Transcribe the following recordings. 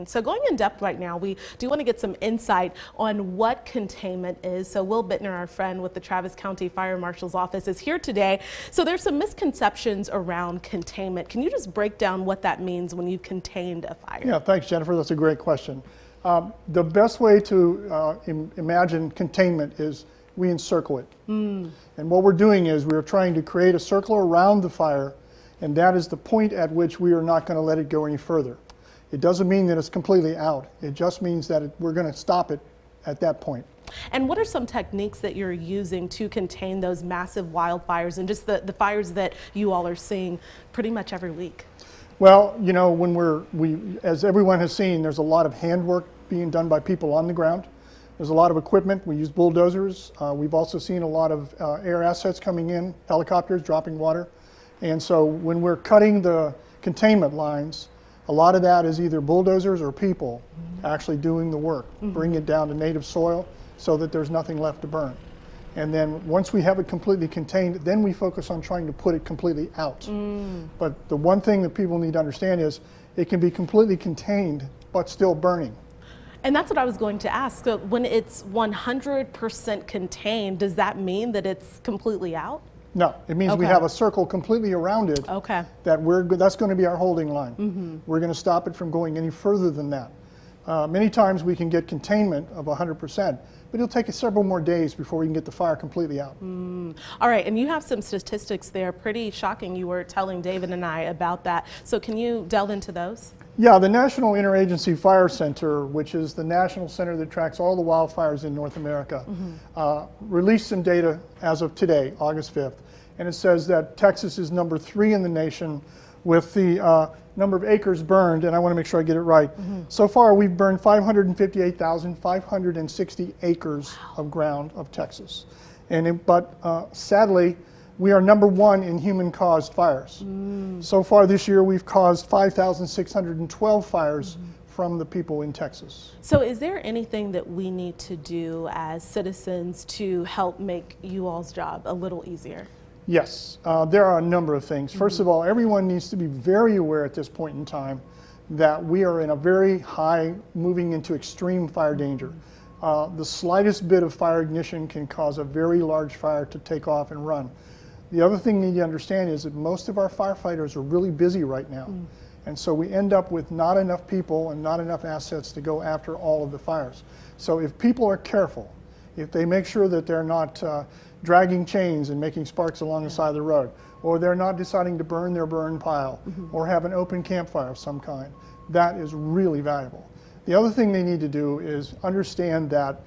So going in depth right now, we do want to get some insight on what containment is. So Will Bittner, our friend with the Travis County Fire Marshal's Office, is here today. So there's some misconceptions around containment. Can you just break down what that means when you've contained a fire? Yeah, thanks, Jennifer. That's a great question. The best way to imagine containment is we encircle it. And what we're doing is we're trying to create a circle around the fire, and that is the point at which we are not going to let it go any further. It doesn't mean that it's completely out. It just means that we're going to stop it at that point. And what are some techniques that you're using to contain those massive wildfires and just the fires that you all are seeing pretty much every week? Well, you know, when as everyone has seen, there's a lot of handwork being done by people on the ground. There's a lot of equipment. We use bulldozers. We've also seen a lot of air assets coming in, helicopters dropping water. And so when we're cutting the containment lines, a lot of that is either bulldozers or people actually doing the work, bring it down to native soil so that there's nothing left to burn. And then once we have it completely contained, then we focus on trying to put it completely out. But the one thing that people need to understand is it can be completely contained but still burning. And that's what I was going to ask. So when it's 100% contained, does that mean that it's completely out? No, it means we have a circle completely around it. That's going to be our holding line. We're going to stop it from going any further than that. Many times we can get containment of 100%, but it'll take us several more days before we can get the fire completely out. All right, and you have some statistics there, pretty shocking. You were telling David and I about that. So can you delve into those? Yeah, the National Interagency Fire Center, which is the national center that tracks all the wildfires in North America, released some data as of today, August 5th, and it says that Texas is number 3 in the nation with the number of acres burned, and I want to make sure I get it right. So far, we've burned 558,560 acres of ground of Texas. But sadly, we are number 1 in human-caused fires. So far this year, we've caused 5,612 fires from the people in Texas. So is there anything that we need to do as citizens to help make you all's job a little easier? Yes, there are a number of things. First of all, everyone needs to be very aware at this point in time that we are in a very high, moving into extreme fire danger. The slightest bit of fire ignition can cause a very large fire to take off and run. The other thing you need to understand is that most of our firefighters are really busy right now. And so we end up with not enough people and not enough assets to go after all of the fires. So if people are careful, if they make sure that they're not dragging chains and making sparks along the side of the road, or they're not deciding to burn their burn pile, or have an open campfire of some kind, that is really valuable. The other thing they need to do is understand that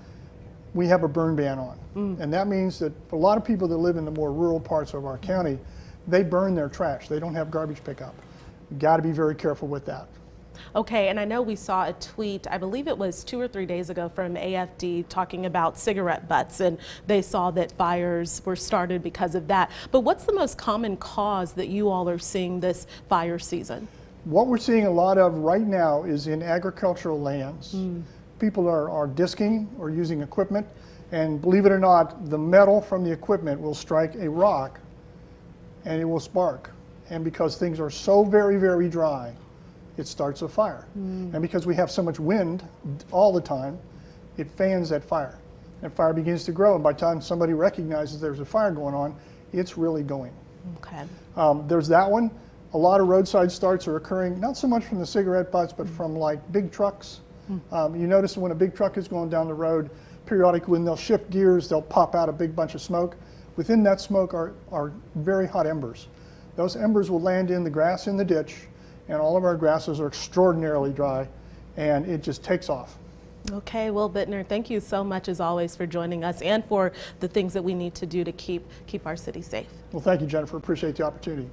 we have a burn ban on. And that means that for a lot of people that live in the more rural parts of our county, they burn their trash. They don't have garbage pickup. You've got to be very careful with that. Okay, and I know we saw a tweet, I believe it was 2 or 3 days ago from AFD talking about cigarette butts, and they saw that fires were started because of that. But what's the most common cause that you all are seeing this fire season? What we're seeing a lot of right now is in agricultural lands. People are disking or using equipment, and believe it or not, the metal from the equipment will strike a rock and it will spark. And because things are so very, very dry, it starts a fire. And because we have so much wind all the time, it fans that fire. And fire begins to grow, and by the time somebody recognizes there's a fire going on, it's really going. There's that one. A lot of roadside starts are occurring, not so much from the cigarette butts, but from like big trucks. You notice when a big truck is going down the road, periodically when they'll shift gears, they'll pop out a big bunch of smoke. Within that smoke are very hot embers. Those embers will land in the grass in the ditch, and all of our grasses are extraordinarily dry, and it just takes off. Okay, Will Bittner, thank you so much as always for joining us and for the things that we need to do to keep our city safe. Well, thank you, Jennifer. Appreciate the opportunity.